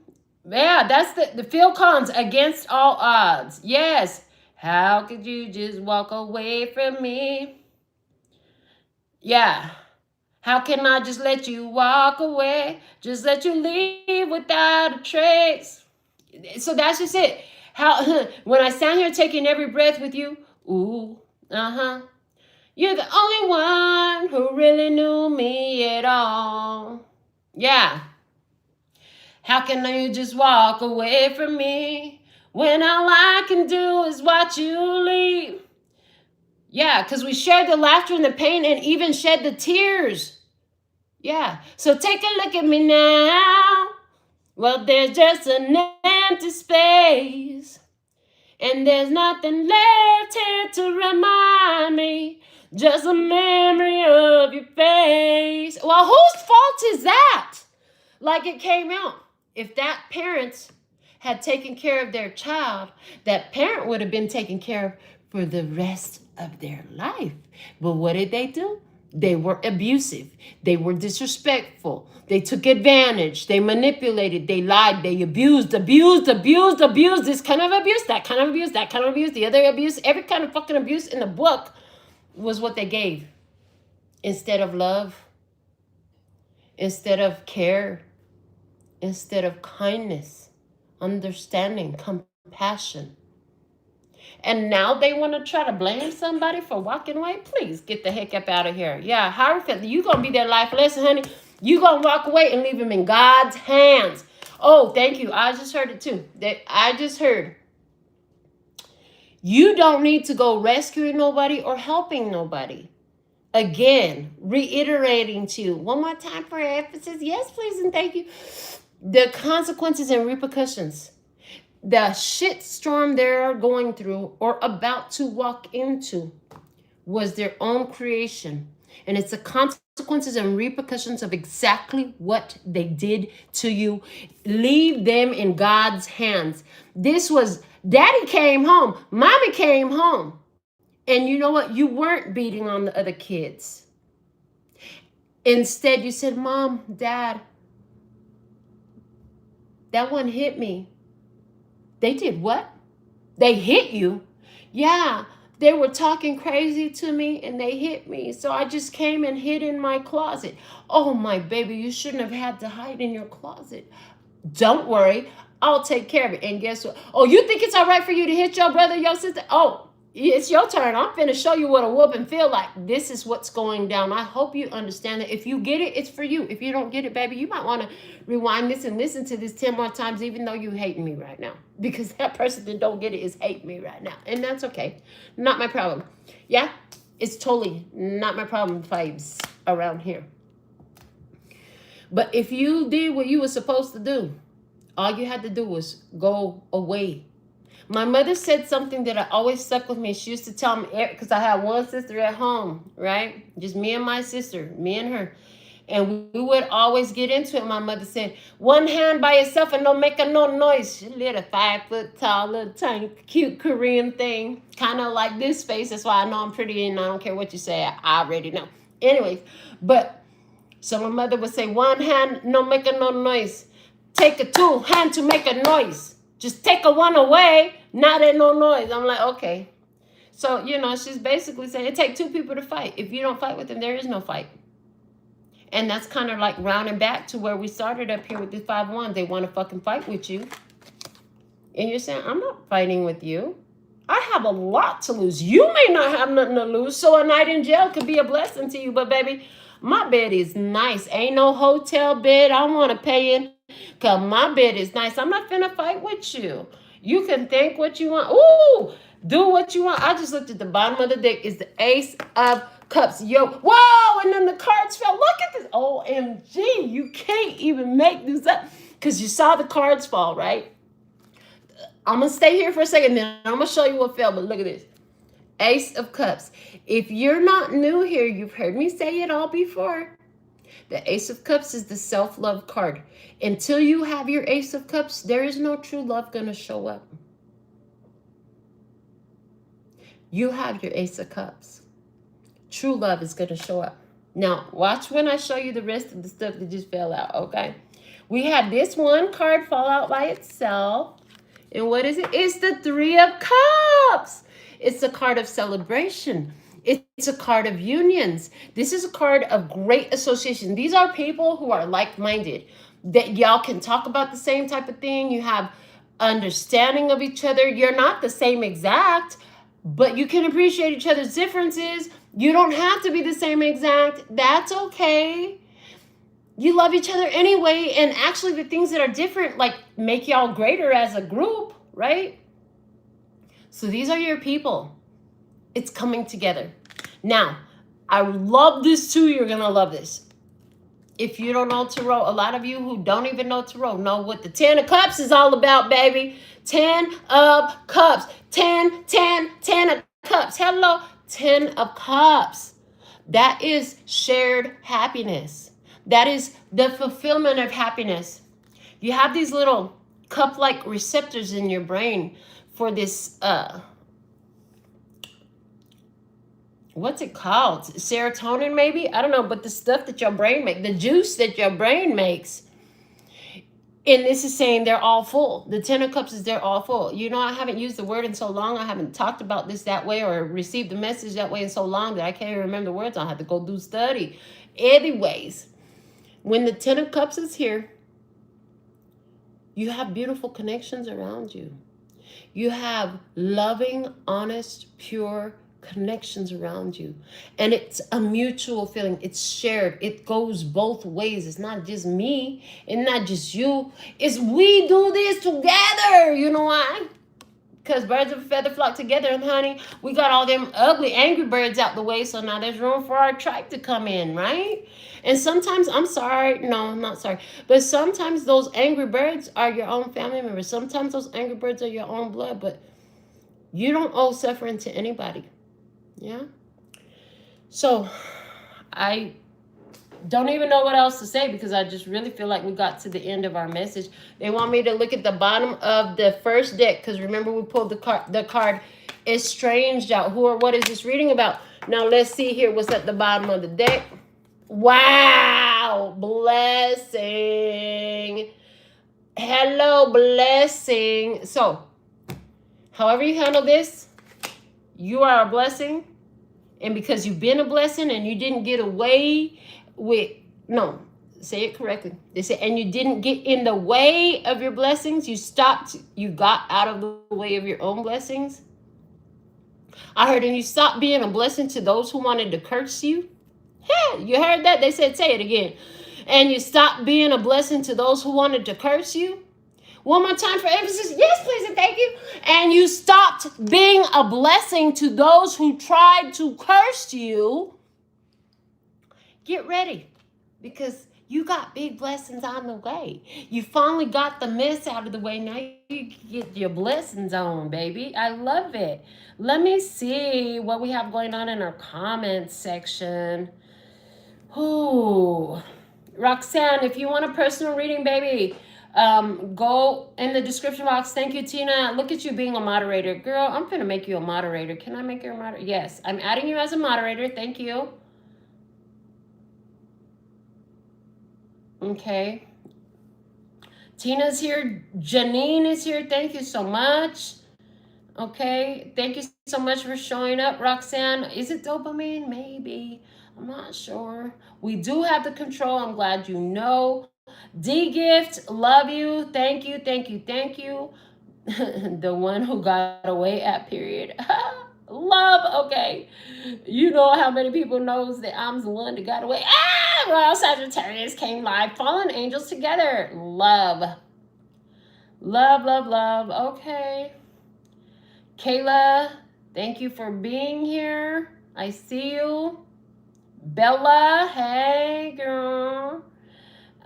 S1: Yeah, that's the Phil Collins, Against All Odds. Yes. How could you just walk away from me? Yeah. How can I just let you walk away? Just let you leave without a trace. So that's just it. How when I stand here taking every breath with you, ooh, you're the only one who really knew me at all. Yeah. How can you just walk away from me when all I can do is watch you leave? Yeah, because we shared the laughter and the pain and even shed the tears. Yeah, so take a look at me now. Well, there's just an empty space. And there's nothing left here to remind me. Just a memory of your face. Well, whose fault is that? Like it came out. If that parent had taken care of their child, that parent would have been taken care of for the rest of their life. But what did they do? They were abusive. They were disrespectful. They took advantage. They manipulated. They lied. They abused. This kind of abuse, that kind of abuse, that kind of abuse, the other abuse, every kind of fucking abuse in the book was what they gave. Instead of love, instead of care, instead of kindness, understanding, compassion. And now they want to try to blame somebody for walking away? Please get the heck up out of here. Yeah, Hierophant, you're going to be their life lesson, honey. You're going to walk away and leave them in God's hands. Oh, thank you. I just heard it too. I just heard. You don't need to go rescuing nobody or helping nobody. Again, reiterating to you one more time for emphasis. Yes, please, and thank you. The consequences and repercussions. The shit storm they're going through or about to walk into was their own creation. And it's the consequences and repercussions of exactly what they did to you. Leave them in God's hands. This was, Daddy came home. Mommy came home. And you know what? You weren't beating on the other kids. Instead, you said, Mom, Dad, that one hit me. They did what? They hit you. Yeah, they were talking crazy to me and they hit me. So I just came and hid in my closet. Oh, my baby, you shouldn't have had to hide in your closet. Don't worry, I'll take care of it. And guess what? Oh, you think it's all right for you to hit your brother, your sister? Oh, it's your turn. I'm finna show you what a whooping feel like. This is what's going down. I hope you understand that. If you get it, it's for you. If you don't get it, baby, you might want to rewind this and listen to this 10 more times, even though you hate me right now. Because that person that don't get it is hating me right now. And that's okay. Not my problem. Yeah? It's totally not my problem vibes around here. But if you did what you were supposed to do, all you had to do was go away. My mother said something that I always stuck with me. She used to tell me, because I had one sister at home, right? Just me and my sister, me and her. And we would always get into it. My mother said, one hand by yourself and don't make no noise. She little 5 foot tall, little tiny, cute Korean thing. Kind of like this face. That's why I know I'm pretty and I don't care what you say. I already know. Anyways, but so my mother would say, one hand, no make no noise. Take a 2 hand to make a noise. Just take a 1 away, not at no noise. I'm like, okay. So, you know, she's basically saying it takes 2 people to fight. If you don't fight with them, there is no fight. And that's kind of like rounding back to where we started up here with the 5-1. They want to fucking fight with you. And you're saying, I'm not fighting with you. I have a lot to lose. You may not have nothing to lose. So a night in jail could be a blessing to you. But baby, my bed is nice. Ain't no hotel bed I want to pay in. Because my bed is nice. I'm not finna fight with you. You can think what you want. Ooh, do what you want. I just looked at the bottom of the deck. Is the Ace of Cups. Yo, whoa, and then the cards fell. Look at this. OMG, you can't even make this up. Because you saw the cards fall, right? I'm going to stay here for a second. Then I'm going to show you what fell. But look at this. Ace of Cups. If you're not new here, you've heard me say it all before. The Ace of Cups is the self-love card. Until you have your Ace of Cups, there is no true love going to show up. You have your Ace of Cups. True love is going to show up. Now, watch when I show you the rest of the stuff that just fell out, okay? We had this one card fall out by itself. And what is it? It's the 3 of Cups. It's a card of celebration. It's a card of unions. This is a card of great association. These are people who are like-minded, that y'all can talk about the same type of thing. You have understanding of each other. You're not the same exact, but you can appreciate each other's differences. You don't have to be the same exact. That's okay. You love each other anyway. And actually the things that are different, like, make y'all greater as a group, right? So these are your people. It's coming together. Now, I love this too. You're going to love this. If you don't know Tarot, a lot of you who don't even know Tarot know what the 10 of Cups is all about, baby. 10 of Cups. 10 of Cups. Hello, 10 of Cups. That is shared happiness. That is the fulfillment of happiness. You have these little cup-like receptors in your brain for this, what's it called? Serotonin, maybe? I don't know, but the stuff that your brain makes, the juice that your brain makes. And this is saying they're all full. The 10 of Cups is they're all full. You know, I haven't used the word in so long. I haven't talked about this that way or received the message that way in so long that I can't even remember the words. I'll have to go do study. Anyways, when the 10 of Cups is here, you have beautiful connections around you. You have loving, honest, pure connections around you. And it's a mutual feeling. It's shared. It goes both ways. It's not just me and not just you. It's we do this together. You know why? Because birds of a feather flock together. And honey, we got all them ugly, angry birds out the way. So now there's room for our tribe to come in, right? And sometimes, I'm sorry. No, I'm not sorry. But sometimes those angry birds are your own family members. Sometimes those angry birds are your own blood. But you don't owe suffering to anybody. Yeah. So I don't even know what else to say because I just really feel like we got to the end of our message. They want me to look at the bottom of the first deck because remember we pulled the card Estranged out. Who or what is this reading about? Now let's see here what's at the bottom of the deck. Wow. Blessing. Hello, blessing. So However you handle this, you are a blessing. And because you've been a blessing and you didn't get away with, no, say it correctly. They say, and you didn't get in the way of your blessings. You got out of the way of your own blessings. I heard, and you stopped being a blessing to those who wanted to curse you. Yeah, you heard that? They said, say it again. And you stopped being a blessing to those who wanted to curse you. One more time for emphasis. Yes, please, and thank you. And you stopped being a blessing to those who tried to curse you. Get ready, because you got big blessings on the way. You finally got the mess out of the way. Now you get your blessings on, baby. I love it. Let me see what we have going on in our comments section. Ooh, Roxanne, if you want a personal reading, baby, go in the description box. Thank you, Tina. Look at you being a moderator. Girl, I'm finna make you a moderator. Can I make you a moderator? Yes, I'm adding you as a moderator. Thank you. Okay. Tina's here. Janine is here. Thank you so much. Okay. Thank you so much for showing up, Roxanne. Is it dopamine? Maybe. I'm not sure. We do have the control. I'm glad you know. D-Gift, love you. Thank you, thank you, thank you. The one who got away at period. Love, okay. You know how many people knows that I'm the one that got away. Royal Sagittarius came live. Fallen angels together. Love. Love, love, love. Okay. Kayla, thank you for being here. I see you. Bella, hey girl.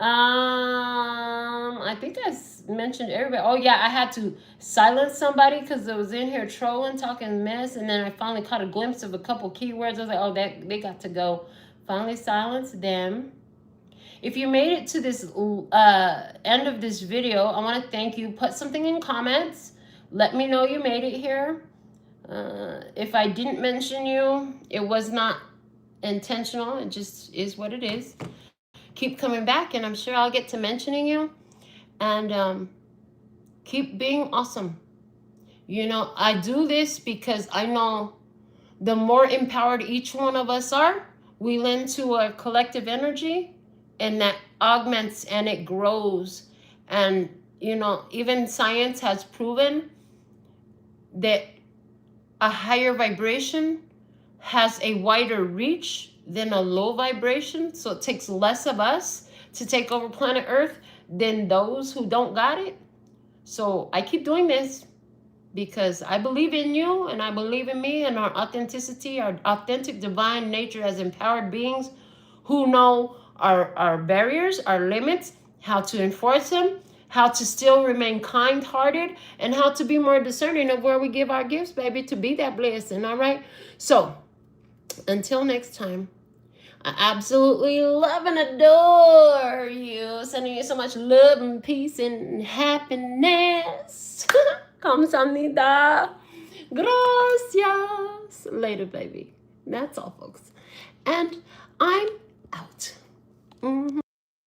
S1: I think I mentioned everybody. Oh yeah, I had to silence somebody because I was in here trolling, talking mess, and then I finally caught a glimpse of a couple keywords. I was like, oh, they got to go. Finally silenced them. If you made it to this end of this video, I want to thank you. Put something in comments. Let me know you made it here. If I didn't mention you, it was not intentional. It just is what it is. Keep coming back, and I'm sure I'll get to mentioning you. And keep being awesome. You know, I do this because I know the more empowered each one of us are, we lend to a collective energy, and that augments and it grows. And, you know, even science has proven that a higher vibration has a wider reach than a low vibration. So it takes less of us to take over planet Earth than those who don't got it. So I keep doing this because I believe in you, and I believe in me and our authenticity, our authentic divine nature as empowered beings who know our barriers, our limits, how to enforce them, how to still remain kind-hearted, and how to be more discerning of where we give our gifts, baby, to be that blessing, all right? So until next time, I absolutely love and adore you. Sending you so much love and peace and happiness. Kamsahamnida. Gracias. Later, baby. That's all, folks. And I'm